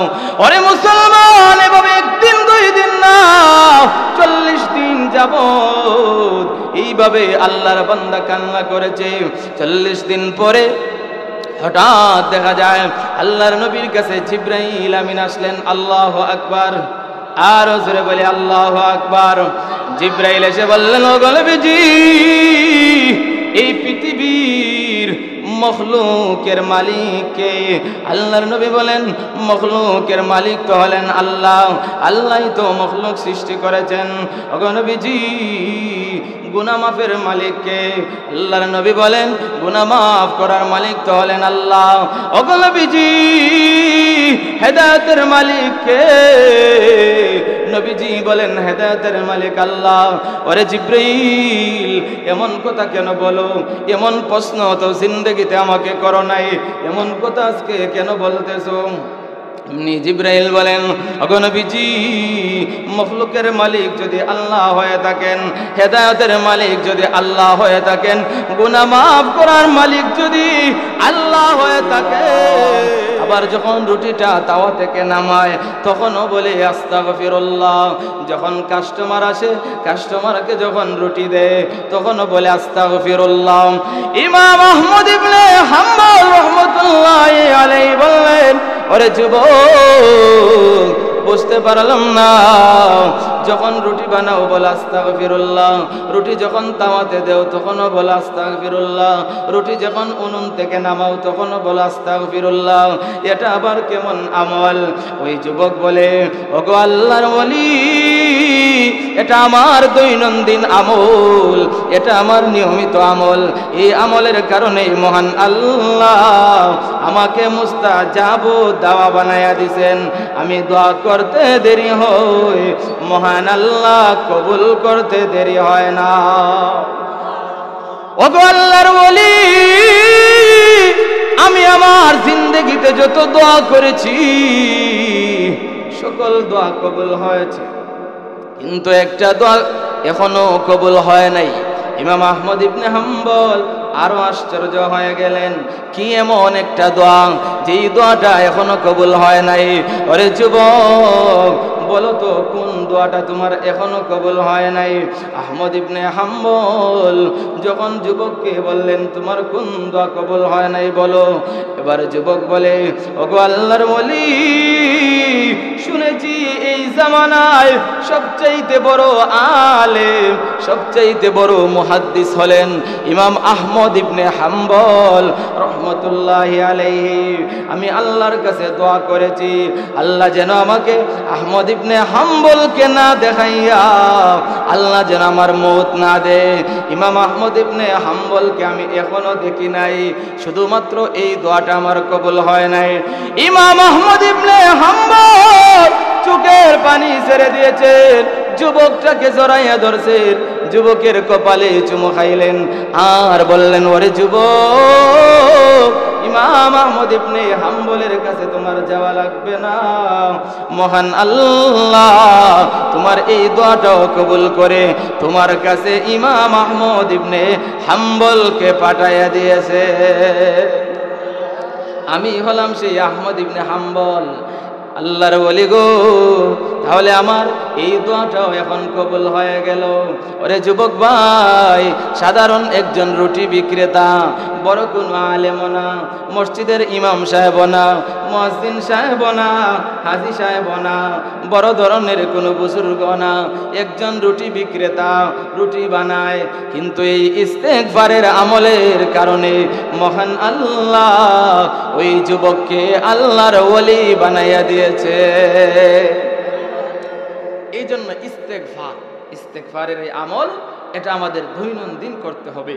ওরে মুসলমান, এভাবে একদিন দুই দিন না 40 দিন যাবত এইভাবে আল্লাহর বান্দা কান্না করেছে। 40 দিন পরে হঠাৎ দেখা যায় আল্লাহর নবীর কাছে জিবরাইল আমিন আসলেন। আল্লাহু আকবার, আর জোরে বলে আল্লাহু আকবার। জিবরাইল এসে বললেন, ও নবীজি, এই পৃথিবীর মখলুকের মালিক কে? আল্লাহর নবী বলেন, মখলুকের মালিক তো হলেন আল্লাহ, আল্লাহই তো মখলুক সৃষ্টি করেছেন। ও নবীজি, গুনাহ মাফের মালিক কে? আল্লাহর নবী বলেন, গুনাহ মাফ করার মালিক তো হলেন আল্লাহ। ও নবীজি, হেদায়েতের মালিক কে? নবীজি বলেন, হেদায়েতের মালিক আল্লাহ। ওরে জিবরাইল, এমন কথা কেন বলো? এমন প্রশ্ন তো জিন্দেগিতে আমাকে করো নাই, এমন কথা আজকে কেন বলতেছো? এমনি জিবরাইল বলেন, ওগো নবীজি, মখলুকের মালিক যদি আল্লাহ হয়ে থাকেন, হেদায়েতের মালিক যদি আল্লাহ হয়ে থাকেন, গুনাহ মাফ করার মালিক যদি আল্লাহ হয়ে থাকে, আবার যখন রুটিটা তাওয়া থেকে নামায় তখনও বলে আস্তাগফিরুল্লাহ। যখন কাস্টমার আসে, কাস্টমারকে যখন রুটি দেয় তখনও বলে আস্তাগফিরুল্লাহ। ইমাম আহমদ ইবনে হাম্বল রাহমাতুল্লাহি আলাইহি বললেন, ওরে যুবক, বুঝতে পারলাম না, যখন রুটি বানাও বলে আস্তাগফিরুল্লাহ, রুটি যখন তাওয়াতে দেও তখনও বলে আস্তাগফিরুল্লাহ, রুটি যখন উনুন থেকে নামাও তখনও বলে আস্তাগফিরুল্লাহ, এটা আবার কেমন আমল? ওই যুবক বলে, ওগো আল্লাহর ওলি, এটা আমার দৈনন্দিন আমল, এটা আমার নিয়মিত আমল। এই আমলের কারণে মহান আল্লাহ আমাকে মুস্তাজাব দাওয়া বানায়া দিছেন। আমি দোয়া করতে দেরি হয়, মহান আল্লাহ কবুল করতে দেরি হয় না। ওগো আল্লাহর ওলি, আমি আমার জিন্দেগিতে যত দোয়া করেছি সকল দোয়া কবুল হয়েছে, কিন্তু একটা দোয়া এখনো কবুল হয় নাই। ইমাম আহমদ ইবনে হাম্বল আরো আশ্চর্য হয়ে গেলেন, কি এমন একটা দোয়া যেই দোয়াটা এখনো কবুল হয় নাই? ওরে যুবক, বলো তো কোন দোয়াটা তোমার এখনো কবুল হয় নাই? আহমদ ইবনে হাম্বল যখন যুবককে বললেন, তোমার কোন দোয়া কবুল হয় নাই বলো। এবার যুবক বলে, ওগো আল্লাহর ওলি, শুনেছি এই জামানায় সবচাইতে বড় আলেম, সবচাইতে বড় মুহাদ্দিস হলেন ইমাম আহমদ ইবনে হাম্বল রহমতুল্লাহি আলাইহি। আমি আল্লাহর কাছে দোয়া করেছি, আল্লাহ যেন আমাকে আহমদ ইবনে হাম্বলকে না দেখাইয়া আল্লাহ যেন আমার মওত না দে। ইমাম আহমদ ইবনে হাম্বলকে আমি এখনো দেখি নাই, শুধুমাত্র এই দোয়াটা আমার কবুল হয় নাই। ইমাম আহমদ ইবনে হাম্বল চোখের পানি ছেড়ে দিয়েছেন, যুবকটাকে জড়াইয়া ধরছেন, যুবকের কপালে চুমু খাইলেন আর বললেন, ওরে যুবক, ইমাম আহমদ ইবনে হাম্বলের কাছে তোমার যাওয়া লাগবে না, মহান আল্লাহ তোমার এই দোয়াটাও কবুল করে তোমার কাছে ইমাম আহমদ ইবনে হাম্বলকে পাঠাইয়া দিয়েছে। আমি হলাম সেই আহমদ ইবনে হাম্বল। আল্লাহর ওলি গো, তাহলে আমার এই দোয়াটাও এখন কবুল হয়ে গেল। ওরে যুবক ভাই, সাধারণ একজন রুটি বিক্রেতা, বড় কোনো আলেম না, মসজিদের ইমাম সাহেব না, মুয়াজ্জিন সাহেব না, হাজী সাহেব না, বড় ধরনের কোনো বুজুর্গ না, একজন রুটি বিক্রেতা রুটি বানায়। কিন্তু এই ইস্তেগফারের আমলের কারণে মহান আল্লাহ ওই যুবককে আল্লাহর ওলি বানাইয়া দিয়েছে। এই জন্য ইস্তেগফারের এই আমল, এটা আমাদের দৈনন্দিন করতে হবে।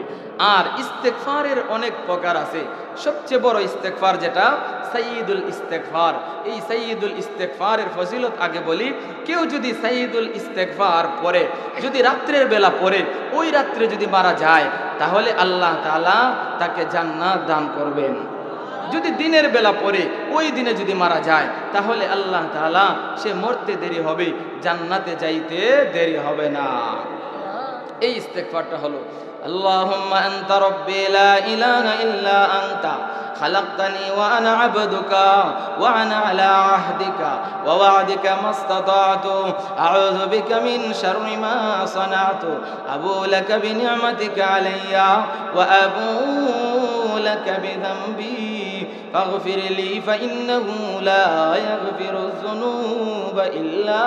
আর ইস্তেগফারের অনেক প্রকার আছে। সবচেয়ে বড় ইস্তেগফার যেটা সাইয়্যিদুল ইস্তেগফার। এই সাইয়্যিদুল ইস্তেগফারের ফজিলত আগে বলি। কেউ যদি সাইয়্যিদুল ইস্তেগফার পড়ে, যদি রাত্রের বেলা পড়ে, ওই রাত্রে যদি মারা যায়, তাহলে আল্লাহ তাআলা তাকে জান্নাত দান করবেন। যদি দিনের বেলা পড়ে, ওই দিনে যদি মারা যায়, তাহলে আল্লাহ তাআলা সে মরতে দেরি হবে, জান্নাতে যাইতে দেরি হবে না। এই ইস্তেগফারটা হলো আল্লাহুম্মা আনতা রাব্বি লা ইলাহা ইল্লা আনতা খালাকতানি ওয়া আনা আবদুকা ওয়া আনা আলা আহদিকা ওয়া ওয়া'দিকা মাসতাতা'তু আউযু বিকা মিন শাররি মা সানা'তু আবু লাকা বিনি'মাতিকা আলাইয়া ওয়া আবু লাকা বিযামবি ফাগফির লি ফাইন্নাহু লা ইয়াগফিরুয যুনুবা ইল্লা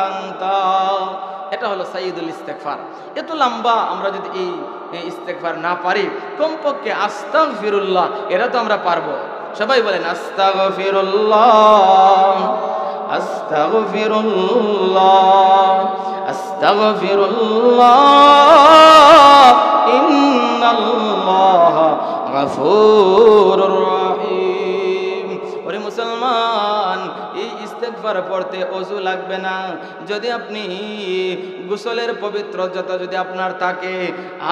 আনতা। এটা হলো সাইয়্যিদুল ইস্তেগফার। এত লম্বা আমরা যদি এই ইস্তেগফার না পারি, কমপক্ষে আস্তাগফিরুল্লাহ এটা তো আমরা পারবো। সবাই বলেন আস্তাগফিরুল্লাহ, আস্তাগফিরুল্লাহ, আস্তাগফিরুল্লাহ, ইন্নাল্লাহা গফুরুর রহিম। ওরে মুসলমান, এই ইস্তেগফার পড়তে ওযু লাগবে না। যদি আপনি গোসলের পবিত্রতা যদি আপনার থাকে,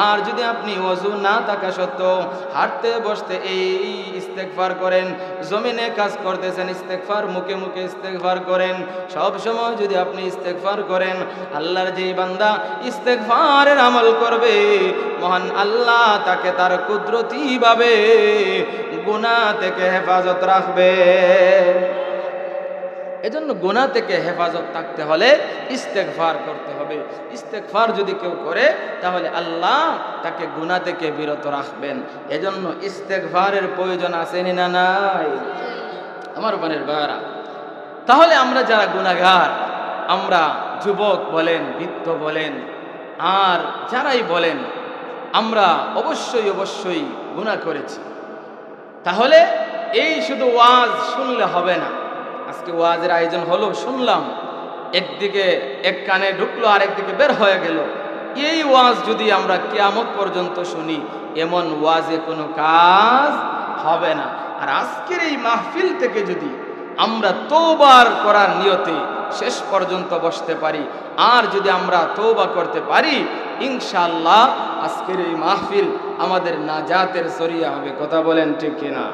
আর যদি আপনি ওযু না থাকা সত্ত্বেও হাঁটতে বসতে এই ইস্তেগফার করেন, জমিনে কাজ করতেছেন ইস্তেগফার, মুখে মুখে ইস্তেগফার করেন, সব সময় যদি আপনি ইস্তেগফার করেন, আল্লাহর যে বান্দা ইস্তেগফারের আমল করবে, মহান আল্লাহ তাকে তার কুদরতি ভাবে গুনাহ থেকে হেফাজত রাখবে। এজন্য গুনাহ থেকে হেফাজত থাকতে হলে ইস্তেগফার করতে হবে। ইস্তেগফার যদি কেউ করে, তাহলে আল্লাহ তাকে গুনাহ থেকে বিরত রাখবেন। এজন্য ইস্তেগফারের প্রয়োজন আছে না নাই? আমার বোনের ভাইরা, তাহলে আমরা যারা গুনাহগার, আমরা যুবক বলেন, বৃদ্ধ বলেন, আর যারাই বলেন, আমরা অবশ্যই অবশ্যই গুনাহ করেছি। তাহলে এই শুধু ওয়াজ শুনলে হবে না। আজকে ওয়াজের আয়োজন হলো, শুনলাম, একদিকে এক কানে ঢুকলো আর একদিকে বের হয়ে গেল। এই ওয়াজ যদি আমরা কিয়ামত পর্যন্ত শুনি, এমন ওয়াজে কোনো কাজ হবে না। আর আজকের এই মাহফিল থেকে যদি আমরা তওবার করার নিয়তে শেষ পর্যন্ত বসতে পারি, আর যদি আমরা তওবা করতে পারি, ইনশাআল্লাহ আজকের এই মাহফিল আমাদের নাজাতের জরিয়া হবে। কথা বলেন ঠিক কিনা?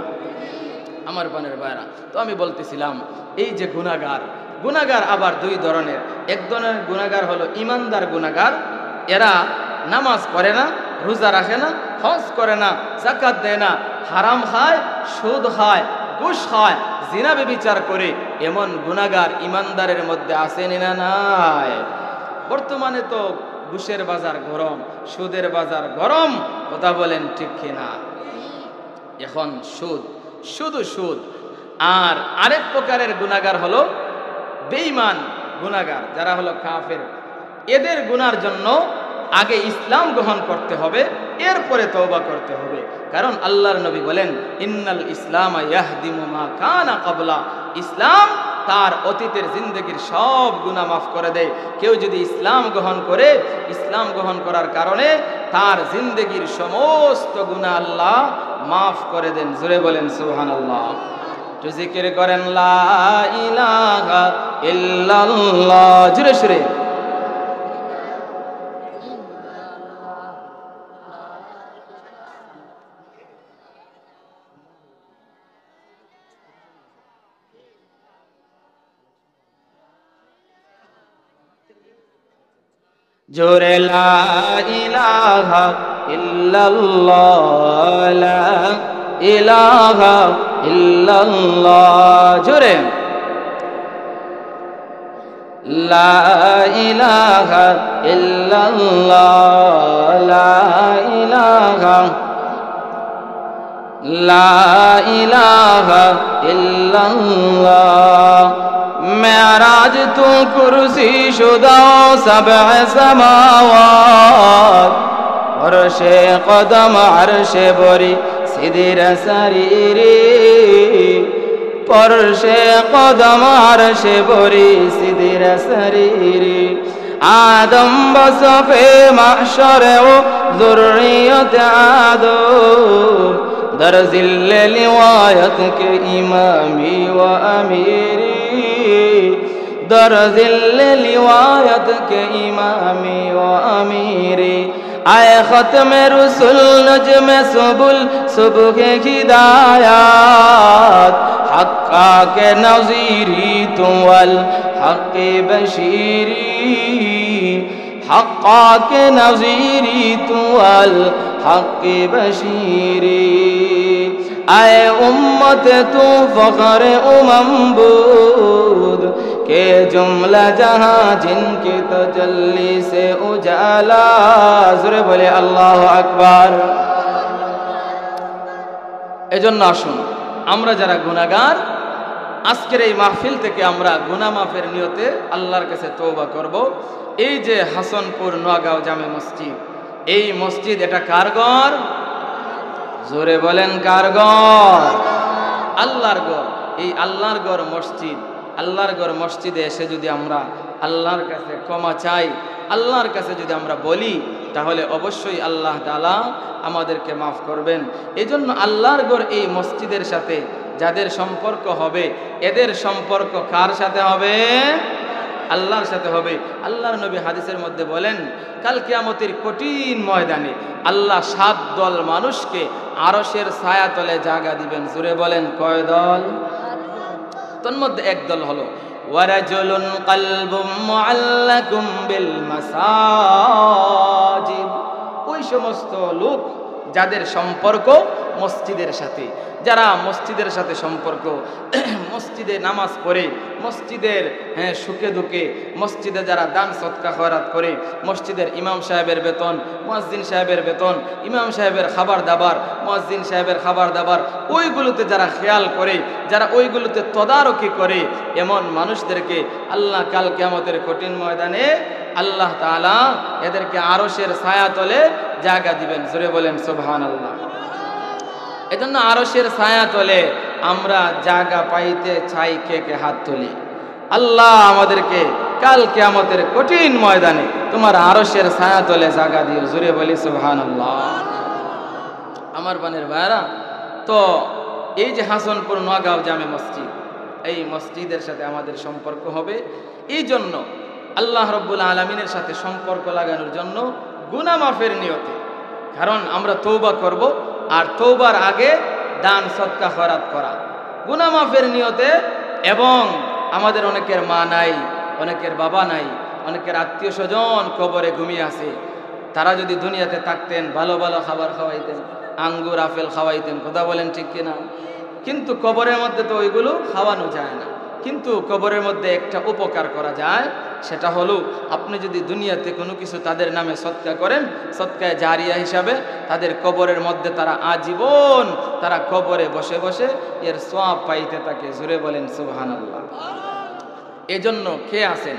আমার বোনের ভাইরা, তো আমি বলতেছিলাম, এই যে গুনাহগার আবার দুই ধরনের। এক ধরনের গুনাহগার হলো ইমানদার গুনাহগার। এরা নামাজ পড়ে না, রোজা রাখে না, হজ করে না, যাকাত দেয় না, হারাম খায়, সুদ খায়, ঘুষ খায়, জিনা ব্যভিচার করে। এমন গুনাহগার ইমানদারের মধ্যে আছে না নাই? বর্তমানে তো ঘুষের বাজার গরম, সুদের বাজার গরম। কথা বলেন ঠিক কিনা? এখন শুধু সুদ। আর আরেক প্রকারের গুনাহগার হলো বেঈমান গুনাহগার, যারা হলো কাফের। এদের গুনার জন্য আগে ইসলাম গ্রহণ করতে হবে, এরপরে তওবা করতে হবে। কারণ আল্লাহর নবী বলেন, ইন্নাল ইসলামা ইয়াহদিমু মা কানা ক্বাবলা। ইসলাম তার অতীতের জিন্দেগির সব গুনাহ মাফ করে দেয়। কেউ যদি ইসলাম গ্রহণ করে, ইসলাম গ্রহণ করার কারণে তার জিন্দেগির সমস্ত গুনাহ আল্লাহ মাফ করে দেন। জোরে বলেন সুবহানাল্লাহ। তো জিকির করেন লা ইলাহা ইল্লাল্লাহ, জোরে সুরে। জোরে লা ইলাহা ইল্লাল্লাহ, লা ইলাহা ইল্লাল্লাহ, জোরে। লা ইলাহা ইল্লাল্লাহ, লা ইলাহা, লা ইলাহা ইল্লাল্লাহ। মেরাজ তু কুরসি শুদা সব'এ সামাওয়াত, আরশে কদম আরশে বরি সিদির সারিরি, পরশে কদম আরশে বরি সিদির সারিরি। আদম বসফে মাহশরে ও যুররিয়ত আদম, در ذل لوایت کے امامی و امیری، در ذل لوایت کے امامی و امیری۔ آئے ختم رسول نجم سبل صبح ہدایات، حقا کے نظیری تو والحق بشیری، حقا کے نظیری تو والحق بشیری۔ اے امت تو فخر بود کہ جملہ جہاں جن کی تجلی سے اجالا، ذرے بولے اللہ আকবার। এজন্য আসুন আমরা যারা গুনাহগার, আজকের এই মাহফিল থেকে আমরা গুনাহ মাফের নিয়তে আল্লাহর কাছে তওবা করব। এই যে হাসনপুর নোয়াগাঁও জামে মসজিদ, এই মসজিদ এটা কার ঘর? জোরে বলেন কার ঘর? আল্লাহর ঘর। এই আল্লাহর ঘর মসজিদ, আল্লাহর ঘর মসজিদে এসে যদি আমরা আল্লাহর কাছে ক্ষমা চাই, আল্লাহর কাছে যদি আমরা বলি, তাহলে অবশ্যই আল্লাহ তাআলা আমাদেরকে মাফ করবেন। এজন্য আল্লাহর ঘর এই মসজিদের সাথে যাদের সম্পর্ক হবে, এদের সম্পর্ক কার সাথে হবে? আল্লাহর সাথে হবে। আল্লাহর নবী হাদিসের মধ্যে বলেন, কাল কিয়ামতের কঠিন ময়দানে আল্লাহ 7 দল মানুষকে আরশের ছায়া তলে জায়গা দিবেন। জোরে বলেন কয় দল? তন্মধ্যে এক দল হলো ওয়ারাজুলুন কলবুম মুআল্লাকুম বিল মাসাজিদ। ওই সমস্ত লোক যাদের সম্পর্ক মসজিদের সাথে, যারা মসজিদের সাথে সম্পর্ক, মসজিদে নামাজ পড়ে, মসজিদের সুখে দুঃখে, মসজিদে যারা দান সদকা খয়রাত করে, মসজিদের ইমাম সাহেবের বেতন, মুয়াজ্জিন সাহেবের বেতন, ইমাম সাহেবের খাবার দাবার, মুয়াজ্জিন সাহেবের খাবার দাবার, ওইগুলোতে যারা খেয়াল করে, যারা ওইগুলোতে তদারকি করে, এমন মানুষদেরকে আল্লাহ কাল কিয়ামতের কঠিন ময়দানে আল্লাহ তাআলা এদেরকে আরশের ছায়া তলে জায়গা দিবেন। জোরে বলেন সুবহানাল্লাহ। এজন্য আরশের ছায়া তলে আমরা জায়গা পাইতে চাই, কে কে হাত তুলি। আল্লাহ আমাদেরকে কাল কিয়ামতের কঠিন ময়দানে তোমার আরশের ছায়া তলে জায়গা দিও। জোরে বলি সুবহানাল্লাহ। আমার বানের ভাইরা, তো এই যে হাসনপুর নোয়াগাঁও জামে মসজিদ, এই মসজিদের সাথে আমাদের সম্পর্ক হবে। এই জন্য আল্লাহ রব্বুল আলামিনের সাথে সম্পর্ক লাগানোর জন্য গুনাহ মাফের নিয়তে, কারণ আমরা তওবা করব, আর তওবার আগে দান সদকা খয়রাত করা, গুনাহ মাফের নিয়তে। এবং আমাদের অনেকের মা নাই, অনেকের বাবা নাই, অনেকের আত্মীয় স্বজন কবরে ঘুমিয়ে আছে। তারা যদি দুনিয়াতে থাকতেন, ভালো ভালো খাবার খাওয়াইতেন, আঙ্গুর আপেল খাওয়াইতেন, কথা বলেন ঠিক কিনা? কিন্তু কবরের মধ্যে তো ওইগুলো খাওয়ানো যায় না। কিন্তু কবরের মধ্যে একটা উপকার করা যায়, সেটা হলো আপনি যদি দুনিয়াতে কোনো কিছু তাদের নামে সদকা করেন, সদকায়ে জারিয়া হিসাবে তাদের কবরের মধ্যে তারা আজীবন তারা কবরে বসে বসে এর সওয়াব পাইতে থাকে। জোরে বলেন সুবহানাল্লাহ। এজন্য কে আছেন?